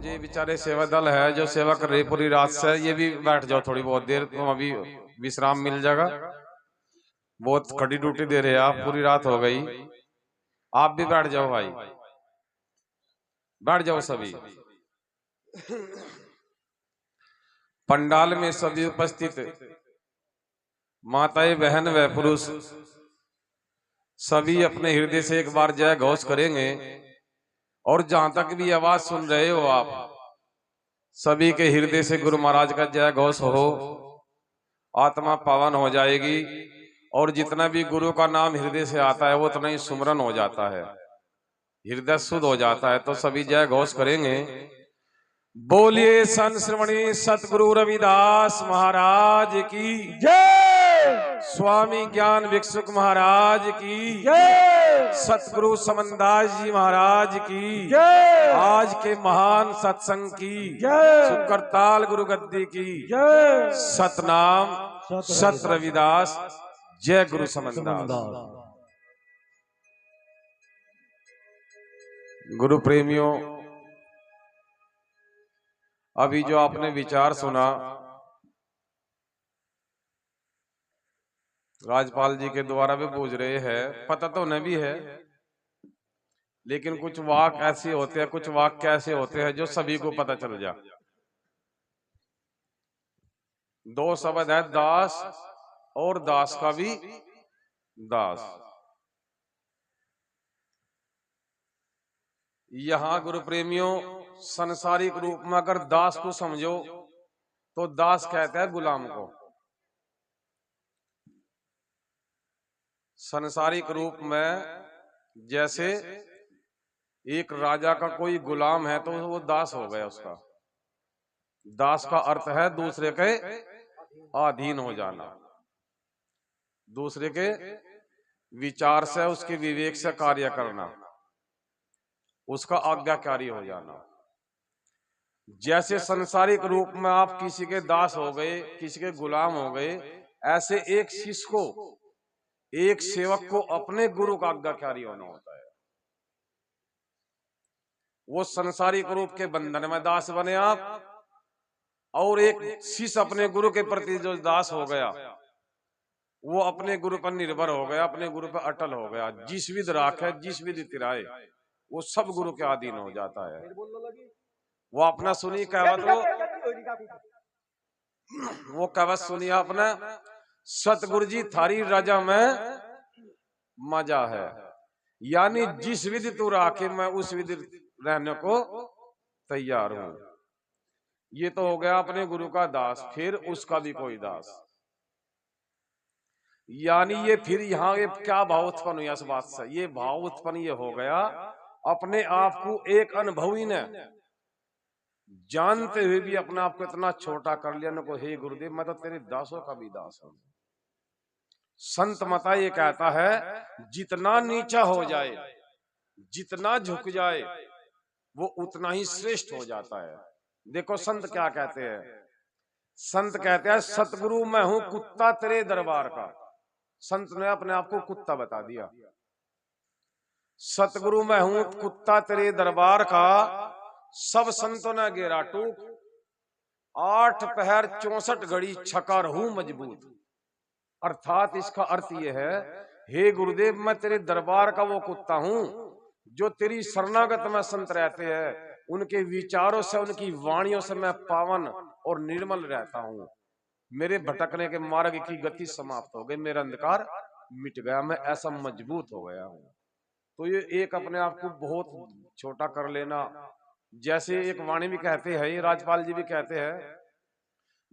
और ये बेचारे सेवा दल है जो सेवा कर रही पूरी रात से, ये भी बैठ जाओ थोड़ी बहुत देर, तो अभी विश्राम मिल जाएगा। बहुत खड़ी ड्यूटी दे रहे हैं आप, पूरी रात हो गई। आप भी बैठ जाओ भाई, बैठ जाओ सभी। पंडाल में सभी उपस्थित माताएं, बहन व पुरुष सभी अपने हृदय से एक बार जय घोष करेंगे। और जहां तक भी आवाज सुन रहे हो आप, सभी के हृदय से गुरु महाराज का जय घोष हो, आत्मा पावन हो जाएगी। और जितना भी गुरु का नाम हृदय से आता है वो उतना ही सुमरन हो जाता है, हृदय शुद्ध हो जाता है। तो सभी जय घोष करेंगे। बोलिए संत श्रवणी सतगुरु रविदास महाराज की जय, स्वामी ज्ञान भिक्षुक महाराज की जय, सतगुरु समनदास जी महाराज की जय, आज के महान सत्संग की जय, सुकरताल गुरु गद्दी की जय, सतनाम सत रविदास, जय गुरु समनदास। गुरु प्रेमियों, अभी जो आपने विचार सुना राजपाल जी के द्वारा भी पूछ रहे हैं, पता तो उन्हें भी है, लेकिन कुछ वाक ऐसे होते हैं, कुछ वाक्य ऐसे होते हैं जो सभी को पता चल जा। दो शब्द है, दास और दास का भी दास। यहां गुरु प्रेमियों, संसारिक रूप में अगर दास को समझो तो दास कहता है गुलाम को। संसारिक रूप में जैसे एक राजा का कोई गुलाम है तो वो दास हो गया उसका। दास का अर्थ है दूसरे के अधीन हो जाना, दूसरे के विचार से, उसके विवेक से कार्य करना, उसका आज्ञाकारी हो जाना। जैसे संसारिक रूप में आप किसी के दास हो गए, किसी के गुलाम हो गए, ऐसे एक शिष्य को, एक सेवक को अपने गुरु का आज्ञाकारी होना होता है। वो संसारिक रूप के बंधन में दास बने आप, और एक शिष्य अपने गुरु के प्रति जो दास हो गया, वो अपने गुरु पर निर्भर हो गया, अपने गुरु पर अटल हो गया। जिस विध राखे जिस विधि तिराए, वो सब गुरु के अधीन हो जाता है। वो अपना सुनी कहवत, वो कहवत सुनी आपने, सतगुरु जी थारी राजा में मजा है। यानी जिस विधि तू राखे मैं उस विधि रहने को तैयार हूं। ये तो हो गया अपने गुरु का दास, फिर उसका भी कोई दास। यानी ये फिर यहाँ ये क्या भाव उत्पन्न हुआ इस बात से? ये भाव उत्पन्न ये हो गया, अपने आप को एक अनुभवी ने जानते हुए भी अपने आप को इतना छोटा कर लिया, न को हे गुरुदेव मैं तो तेरे दासों का भी दास हूं। संत मता ये कहता है, जितना नीचा हो जाए, जितना झुक जाए, वो उतना ही श्रेष्ठ हो जाता है। देखो संत क्या कहते हैं, संत कहते हैं सतगुरु मैं हूं कुत्ता तेरे दरबार का। संत ने अपने आप को कुत्ता बता दिया। सतगुरु मैं हूं कुत्ता तेरे दरबार का, सब संतों ने घेरा टूक, 8 पहर 64 घड़ी छका रहूं मजबूत। अर्थात इसका अर्थ यह है, हे गुरुदेव मैं तेरे दरबार का वो कुत्ता हूं जो तेरी शरणागत में संत रहते हैं, उनके विचारों से, उनकी वाणियों से मैं पावन और निर्मल रहता हूं। मेरे भटकने के मार्ग की गति समाप्त हो गई, मेरा अंधकार मिट गया, मैं ऐसा मजबूत हो गया हूं। तो ये एक अपने आप को बहुत छोटा कर लेना। जैसे एक वाणी भी कहते हैं, ये राजपाल जी भी कहते हैं,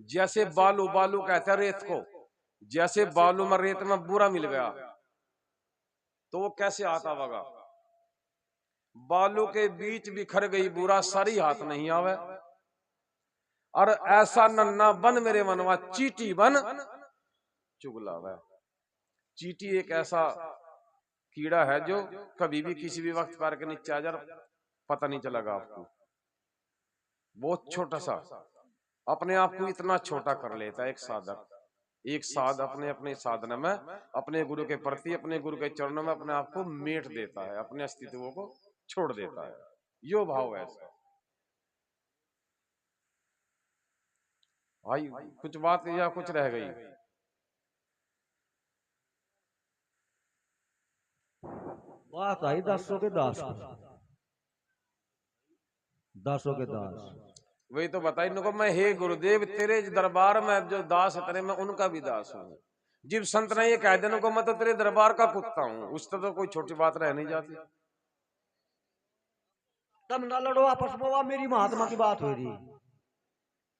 जैसे बालू, बालू कहते हैं रेत को, जैसे बालू में रेत में बुरा मिल गया तो वो कैसे आता होगा? बालू के बीच बिखर गई बुरा, सारी हाथ नहीं आवे। और ऐसा नन्ना बन मेरे मनवा, चीटी बन चुगला वह। चीटी एक ऐसा कीड़ा है जो कभी भी किसी भी वक्त पैर के नीचे आ जाए, पता नहीं चलेगा आपको। बहुत छोटा सा, अपने आप को इतना छोटा कर लेता है एक साधक। एक साध अपने अपने साधना में, अपने गुरु के प्रति, अपने गुरु के चरणों में अपने आप को मेट देता है, अपने अस्तित्व को छोड़ देता है। यो भाव है ऐसा। भाई कुछ बात या कुछ रह गई? बात आई दासों के दास को, दासों के दास। वही तो बताई इनको, मैं हे गुरुदेव तेरे दरबार में जो दास है तेरे, मैं उनका भी दास हूँ। जीव संत ने ये कह देने को मैं तो तेरे दरबार का कुत्ता हूँ, उससे तो कोई छोटी बात रह नहीं जाती। तब ना लड़ो आपस में, वह मेरी महात्मा की बात हो रही,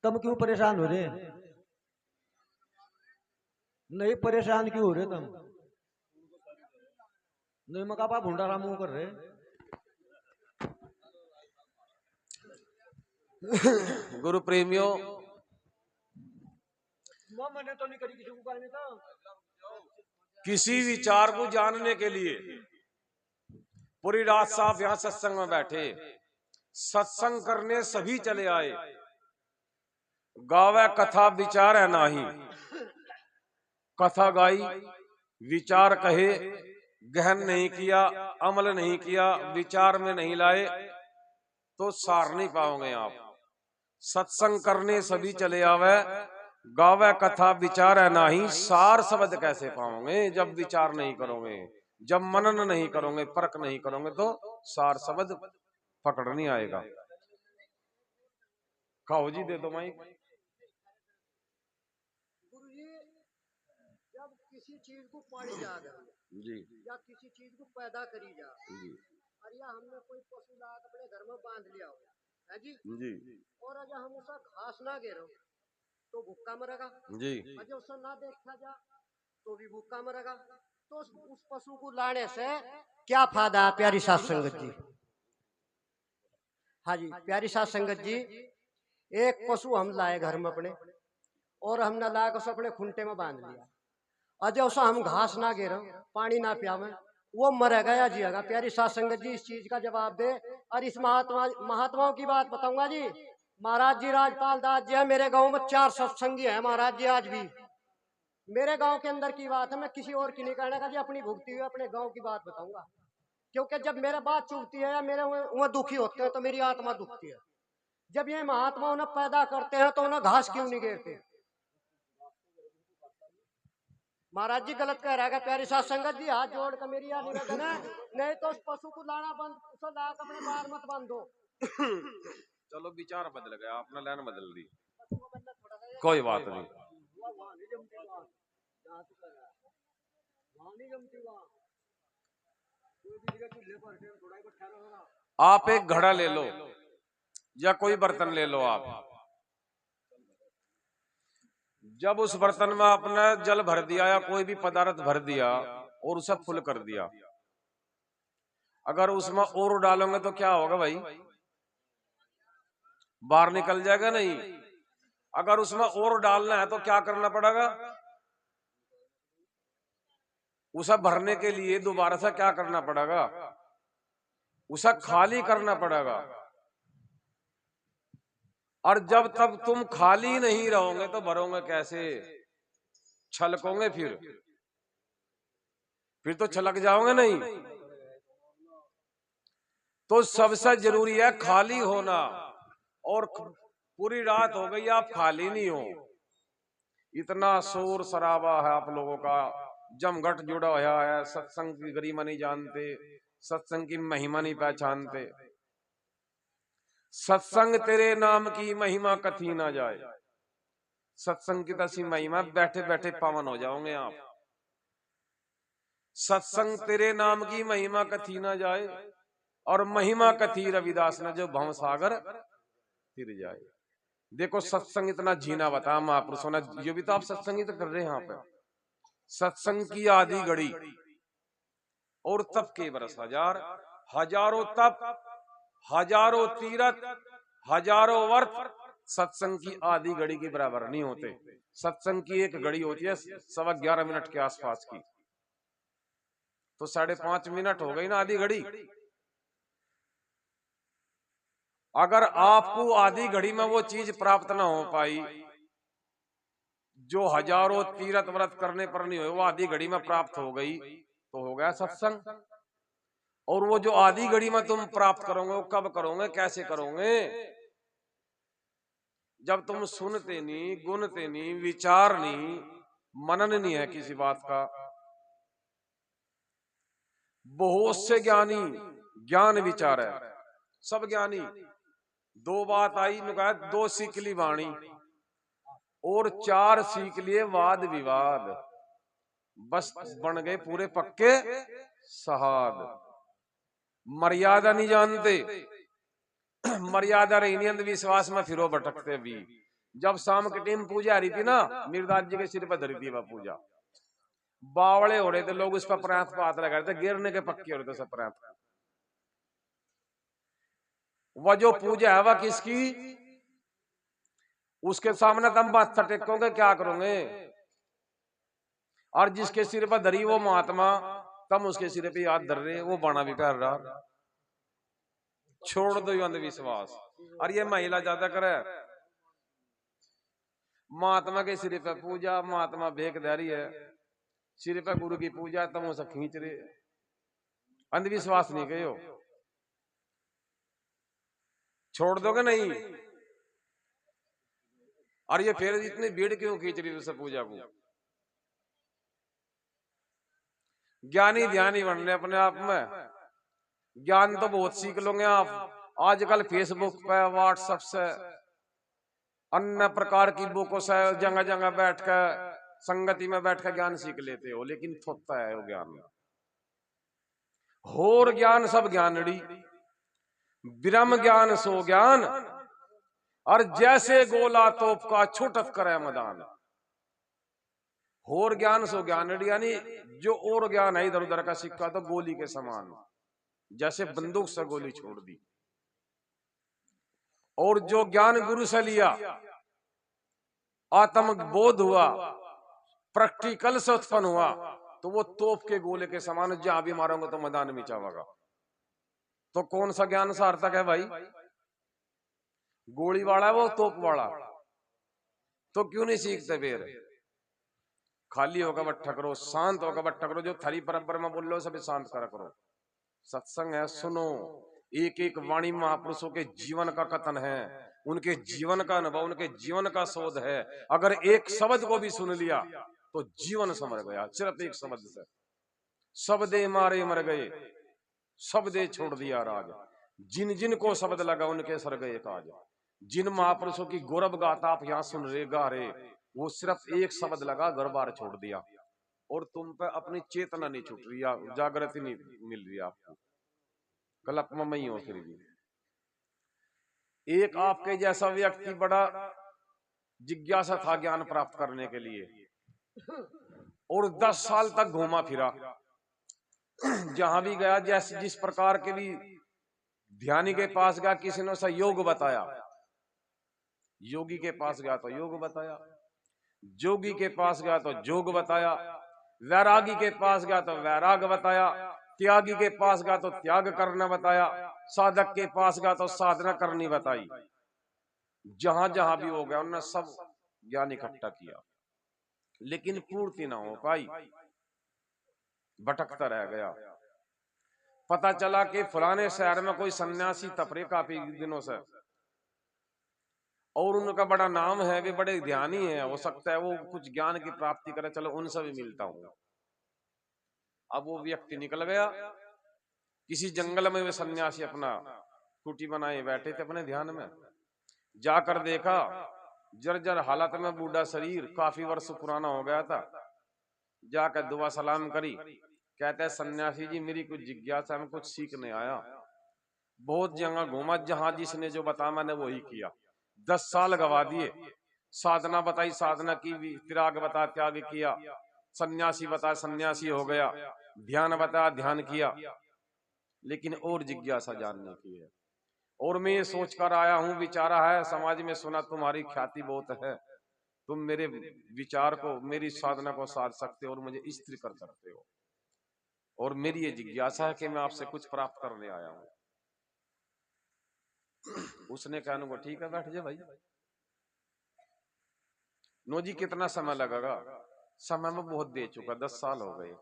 तुम क्यों परेशान हो रहे? नहीं परेशान क्यों हो रहे तुम? नहीं मकापा भूडा राम मुंह कर रहे। गुरु प्रेमियों, मैंने तो नहीं करी किसी को कहने का। किसी विचार को जानने के लिए पूरी रात साहब यहाँ सत्संग में बैठे, सत्संग करने सभी चले आए। गावे कथा विचार है नाही, कथा गाई विचार कहे, गहन नहीं किया, अमल नहीं किया, विचार में नहीं लाए तो सार नहीं पाओगे आप। सत्संग करने सभी चले आवे, गावे कथा विचार है नाही, सार शब्द कैसे पाओगे जब विचार नहीं करोगे, जब मनन नहीं करोगे, परख नहीं करोगे तो सार शब्द पकड़ नहीं आएगा। खाओ जी, दे दो माइक। गुरुजी, जब किसी चीज को पाड़ी जा जी या किसी चीज को पैदा करी जा, जी और या हमने कोई पशु लाद अपने घर में बांध लिया हो है जी, जी और अगर हम उसका घास ना गिरो तो भूखा मरेगा जी अगर उसे ना देखा जा तो भी भूखा मरेगा। तो उस पशु को लाने से क्या फायदा है प्यारी साथ संगत जी? हाँ जी प्यारी साथ संगत जी, एक पशु हम लाए घर में अपने, और हमने ला कर अपने खूंटे में बांध लिया, अजय उसे हम घास ना गिर पानी ना पियावे, वो मरेगा या जिएगा? प्यारी साथ संगत जी इस चीज का जवाब दे। और इस महात्माओं की बात बताऊंगा जी। महाराज जी राजपाल दास जी है, मेरे गांव में 4 सत्संगी है महाराज जी आज भी। मेरे गांव के अंदर की बात है, मैं किसी और की नहीं कहने का जी, अपनी भुगती हुई अपने गांव की बात बताऊंगा। क्योंकि जब मेरे बात चुभती है या मेरे वह दुखी होते हैं तो मेरी आत्मा दुखती है। जब ये महात्मा उन्हें पैदा करते हैं तो उन्हें घास क्यों नहीं गिरते? महाराज जी गलत कह रहा है प्यारी साथ संगत जी, हाथ जोड़ कर मेरी यह निवेदन है, नहीं तो उस पशु को लाना बंद, उसे ला अपने बाहर मत बंद दो। चलो विचार बदल गया, आपने लाइन बदल दी, कोई बात नहीं। आप एक घड़ा ले लो या कोई बर्तन ले लो आप, जब उस बर्तन में आपने जल भर दिया या कोई भी पदार्थ भर दिया और उसे फुल कर दिया, अगर उसमें और डालोगे तो क्या होगा भाई? बाहर निकल जाएगा नहीं। अगर उसमें और डालना है तो क्या करना पड़ेगा? उसे भरने के लिए दोबारा से क्या करना पड़ेगा? उसे खाली करना पड़ेगा। और जब तक तुम खाली नहीं रहोगे तो भरोगे कैसे? छलकोगे फिर तो छलक जाओगे नहीं। तो सबसे जरूरी है खाली होना। और पूरी रात हो गई आप खाली नहीं हो, इतना शोर शराबा है आप लोगों का, जमघट जुड़ा हुआ है, सत्संग की गरिमा नहीं जानते, सत्संग की महिमा नहीं पहचानते। सत्संग तेरे नाम की महिमा कथी ना जाए, सत्संग की तसी महिमा बैठे बैठे पावन हो जाओगे आप। सत्संग तेरे नाम की महिमा कथी ना जाए, और महिमा कथी रविदास ने जो भव सागर फिर जाए। देखो सत्संग इतना जीना बताया महापुरुषों ने, ये भी तो आप सत्संग ही तो कर रहे हैं यहाँ पे। सत्संग की आधी घड़ी और तप के बरस हजार, हजारों तप, हजारों तीरथ, हजारों वर्ष सत्संग की आधी घड़ी के बराबर नहीं होते। सत्संग की एक घड़ी होती है 11:15 मिनट के आसपास की, तो 5.5 मिनट हो गई ना आधी घड़ी। अगर आपको आधी घड़ी में वो चीज प्राप्त ना हो पाई जो हजारों तीरथ व्रत करने पर नहीं हुए, वो आधी घड़ी में प्राप्त हो गई तो हो गया सत्संग। और वो जो आधी घड़ी में तुम प्राप्त करोगे वो कब करोगे, कैसे करोगे? जब तुम सुनते नहीं, गुनते नहीं, विचार नहीं, मनन नहीं है किसी बात का। बहुत से ज्ञानी ज्ञान विचार है, सब ज्ञानी। दो बात आई, कहा दो सीख ली वाणी और चार सीख लिए वाद विवाद, बस बन गए पूरे पक्के सहाद। मर्यादा नहीं जानते, मर्यादा रही नहीं, अंधविश्वास में फिरो भटकते भी। जब शाम की टीम पूजा आ रही थी ना, मीरदास जी के सिर पर धरी थी वह पूजा, बावड़े हो रहे थे लोग, उस पर प्रांत पात लगा रहे थे, गिरने के पक्के हो रहे थे सब प्रांत। वह जो पूजा है वह किसकी? उसके सामने तुम माथा टेकोगे, क्या करोगे? और जिसके सिर पर धरी वो महात्मा, तुम उसके सिर पे याद धर रहे, वो बाणा भी पहन रहा। छोड़ दो ये अंधविश्वास। और ये महिला ज्यादा करे, महात्मा के सिर पे पूजा, महात्मा भेकधारी है, सिर पे गुरु की पूजा, तुम उसे खींच रहे। अंधविश्वास नहीं कहो, छोड़ दोगे नहीं? और ये फिर इतनी भीड़ क्यों खींच रही उसे पूजा को? ज्ञानी ध्यानी बन रहे अपने आप में। ज्ञान तो बहुत सीख लोगे आप आजकल फेसबुक पे, व्हाट्सएप से, अन्य प्रकार की बुकों से, जगह जगह बैठ कर, संगति में बैठ कर ज्ञान सीख लेते हो, लेकिन थोता है वो ज्ञान। होर ज्ञान सब ज्ञानड़ी, ब्रह्म ज्ञान सो ज्ञान, और जैसे गोला तोप का छुटत करे मैदान। होर ज्ञान सो ज्ञानड़ी, यानी जो और ज्ञान है इधर उधर का सिक्का तो गोली के समान, जैसे बंदूक से गोली छोड़ दी। और जो ज्ञान गुरु से लिया, आत्म बोध हुआ, प्रैक्टिकल से उत्पन्न हुआ, तो वो तोप के गोले के समान, जहां भी मारोगे तो मैदान में चावेगा। तो कौन सा ज्ञान सार्थक है भाई? गोली वाला है वो, तोप वाला? तो क्यों नहीं सीखते फिर? खाली होकर बट्ठा करो, शांत होकर बट्ठा करो, जो थरी परंपर में बोल लो सभी शांत करा करो। सत्संग है, सुनो। एक एक वाणी महापुरुषों के जीवन का कथन है, उनके जीवन का अनुभव, उनके जीवन का शोध है। अगर एक शब्द को भी सुन लिया तो जीवन समझ गया, सिर्फ एक शब्द से। शब्दे मारे मर गए, शब्दे छोड़ दिया राज, जिन जिन को शब्द लगा उनके सर गए काज। जिन महापुरुषों की गौरव गाथा आप यहाँ सुन रहे, गा रहे, वो सिर्फ एक शब्द लगा, घर बार छोड़ दिया, और तुम पे अपनी चेतना नहीं छूट रही, जागृति नहीं मिल रही आपको, कल्पना में ही हो फिर भी। एक आपके जैसा व्यक्ति बड़ा जिज्ञासा था ज्ञान प्राप्त करने के लिए, और 10 साल तक घूमा फिरा, जहां भी गया, जैसे जिस प्रकार के भी ध्यानी के पास गया, किसी ने उसे योग बताया, योगी के पास गया तो योग बताया, जोगी के पास गया तो जोग बताया, वैरागी के पास गया तो वैराग बताया, त्यागी के पास गया तो त्याग करना बताया, साधक के पास गया तो साधना करनी बताई। जहां जहां भी हो गया उन्होंने सब ज्ञान इकट्ठा किया, लेकिन पूर्ति ना हो पाई, भटकता रह गया। पता चला कि फलाने शहर में कोई सन्यासी तपरे काफी दिनों से, और उनका बड़ा नाम है, वे बड़े ध्यानी है, हो सकता है वो कुछ ज्ञान की प्राप्ति करे, चलो उनसे भी मिलता हूं। अब वो व्यक्ति निकल गया, किसी जंगल में वे सन्यासी अपना कुटी बनाए बैठे थे अपने ध्यान में। जाकर देखा, जर्जर हालत में बूढ़ा शरीर, काफी वर्ष पुराना हो गया था। जाकर दुआ सलाम करी, कहते हैं सन्यासी जी मेरी कुछ जिज्ञासा, मैं कुछ सीखने आया, बहुत जगह घूमा, जहां जिसने जो बताया मैंने वही किया, 10 साल गवा दिए, साधना बताई साधना की, त्याग बता त्याग किया, सन्यासी बता सन्यासी हो गया, ध्यान बता ध्यान किया, लेकिन और जिज्ञासा जानने की है। और मैं ये सोच कर आया हूं, विचारा है समाज में, सुना तुम्हारी ख्याति बहुत है, तुम मेरे विचार को, मेरी साधना को साध सकते हो और मुझे स्थिर कर सकते हो, और मेरी ये जिज्ञासा है कि मैं आपसे कुछ प्राप्त करने आया हूं। उसने कहा ठीक है बैठ जा भाई। नो जी कितना समय लगेगा? समय में बहुत दे चुका, 10 साल हो गए।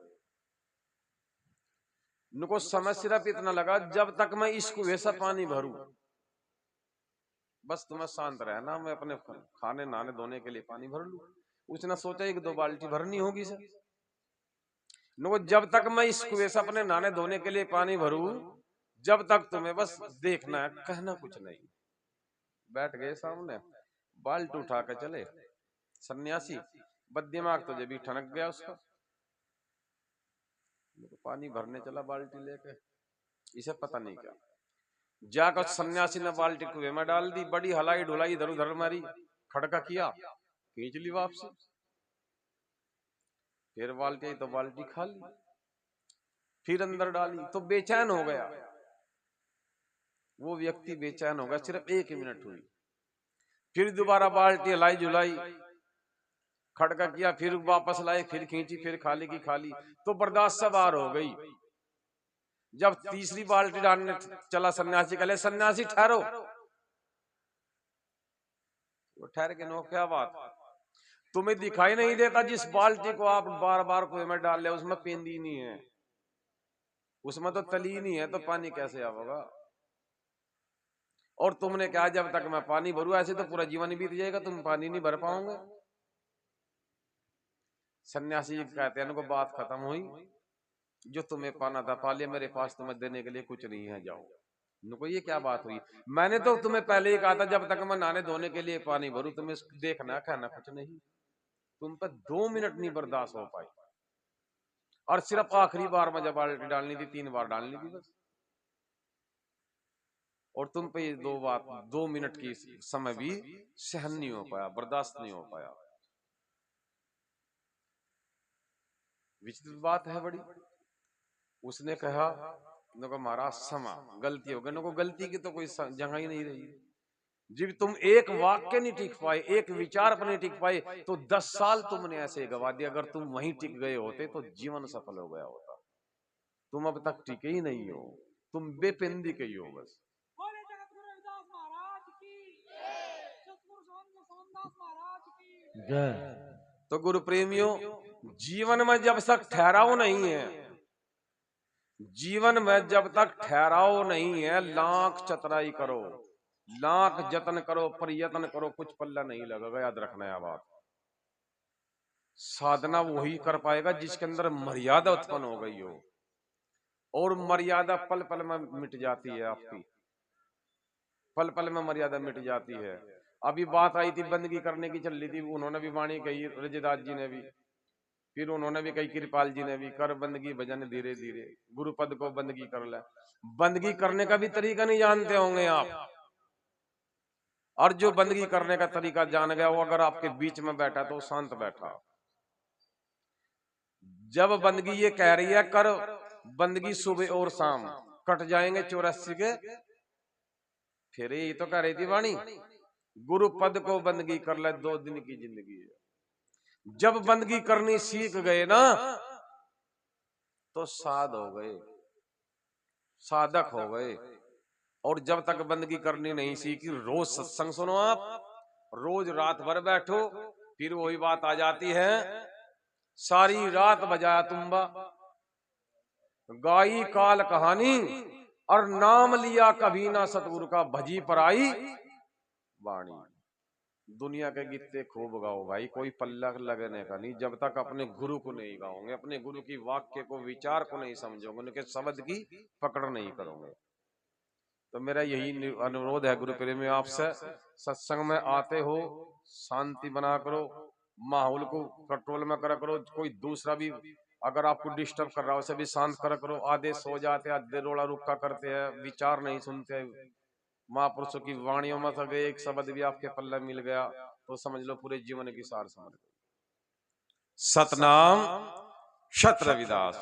नुको समय सिर्फ इतना लगा, जब तक मैं इस कुएं से पानी भरूं, बस तुम्हें शांत रहना, मैं अपने खाने नहाने धोने के लिए पानी भर लूं। उसने सोचा एक 2 बाल्टी भरनी होगी सर। नो, जब तक मैं इस कुएं से अपने नहाने धोने के लिए पानी भरूं, जब तक तुम्हें बस देखना है, कहना कुछ नहीं। बैठ गए सामने, बाल्टी उठा के चले सन्यासी। बददिमाग तो जब भी ठनक गया उसका, पानी भरने चला बाल्टी लेके, इसे पता नहीं क्या। जाकर सन्यासी ने बाल्टी कुएं में डाल दी, बड़ी हलाई ढुलाई इधर उधर मारी, खड़का किया, खींच ली वापसी। फिर बाल्टी आई तो बाल्टी खाली, फिर अंदर डाली तो बेचैन हो गया वो व्यक्ति, बेचैन हो गया। सिर्फ 1 मिनट हुई, फिर दोबारा बाल्टी हलाई जुलाई, खड़का किया, फिर वापस लाए, फिर खींची, फिर खाली की खाली, तो बर्दाश्त से बाहर हो गई। जब तीसरी बाल्टी डालने चला सन्यासी, कहले सन्यासी ठहरो। वो ठहर के, नो क्या बात, तुम्हें दिखाई नहीं देता जिस बाल्टी को आप बार बार कुएं में डाल ले उसमें पेंदी नहीं है, उसमें तो तली नहीं है, तो पानी कैसे आवेगा? और तुमने कहा जब तक मैं पानी भरूं, ऐसे तो पूरा जीवन बीत जाएगा, तुम पानी नहीं भर पाओगे। सन्यासी कहते हैं, उनको बात खत्म हुई, जो तुम्हें पाना था पा लिया, मेरे पास तुम्हें देने के लिए कुछ नहीं है, जाओ। उनको ये क्या बात हुई, मैंने तो तुम्हें पहले ही कहा था जब तक मैं नहाने धोने के लिए पानी भरूं, तुम्हें देखना कहना कुछ नहीं। तुम पर 2 मिनट नहीं बर्दाश्त हो पाई, और सिर्फ आखिरी बार में जब बाल्टी डालनी थी 3 बार डालनी थी बस, और तुम पे ये 2 मिनट की समय भी सहन नहीं हो पाया, बर्दाश्त नहीं हो पाया। विचित्र बात है बड़ी। उसने कहा, महाराज समा गलती हो गई। गलती की तो कोई जगह ही नहीं रही। जब तुम एक वाक्य नहीं टिक पाए, एक विचार पर नहीं टिक पाए, तो 10 साल तुमने ऐसे गवा दिया। अगर तुम वहीं टिक गए होते तो जीवन सफल हो गया होता। तुम अब तक टिके ही नहीं हो, तुम बेपिंदी के ही हो बस। तो गुरु प्रेमियों, जीवन में जब तक ठहराव नहीं है, जीवन में जब तक ठहराव नहीं है, लाख चतुराई करो, लाख जतन करो, प्रयत्न करो, कुछ पल्ला नहीं लगेगा। याद रखना है बात। साधना वही कर पाएगा जिसके अंदर मर्यादा उत्पन्न हो गई हो, और मर्यादा पल पल में मिट जाती है आपकी, पल पल में मर्यादा मिट जाती है। अभी बात आई थी बंदगी करने की, चल रही थी, उन्होंने भी वाणी कही, रजदास जी ने भी, फिर उन्होंने भी कही, कृपाल जी ने भी, कर बंदगी भजन धीरे धीरे, गुरु पद को बंदगी कर ले। बंदगी करने का भी तरीका नहीं जानते होंगे आप, और जो बंदगी करने का तरीका जान गया वो अगर आपके बीच में बैठा तो शांत बैठा। जब बंदगी ये कह रही है कर बंदगी सुबह और शाम, कट जाएंगे 84 के, फिर यही तो कह रही थी वाणी, गुरु पद को बंदगी कर ले, 2 दिन की जिंदगी है। जब बंदगी करनी सीख गए ना तो साध हो गए, साधक हो गए। और जब तक बंदगी करनी नहीं सीखी, रोज सत्संग सुनो आप, रोज रात भर बैठो, फिर वही बात आ जाती है, सारी रात बजाया तुम्बा, गाई काल कहानी, और नाम लिया कभी ना सतगुरु का, भजी पर आई वाणी। दुनिया के गीते खूब गाओ भाई, कोई पल्ला लगने का नहीं, जब तक अपने गुरु को नहीं गाओगे, अपने गुरु की वाक्य को, विचार को नहीं समझोगे, उनके शब्द की पकड़ नहीं करोगे। तो मेरा यही अनुरोध है गुरु प्रेमी आपसे, सत्संग में आते हो शांति बना करो, माहौल को कंट्रोल में करा करो। कोई दूसरा भी अगर आपको डिस्टर्ब कर रहा हो उसे भी शांत करा करो। आधे सो जाते, आधे रोड़ा रुक्का करते हैं, विचार नहीं सुनते। महापुरुषों की वाणियों में से एक शब्द भी आपके पल्ले मिल गया तो समझ लो पूरे जीवन की सार समझ लो। सतनाम शत रविदास।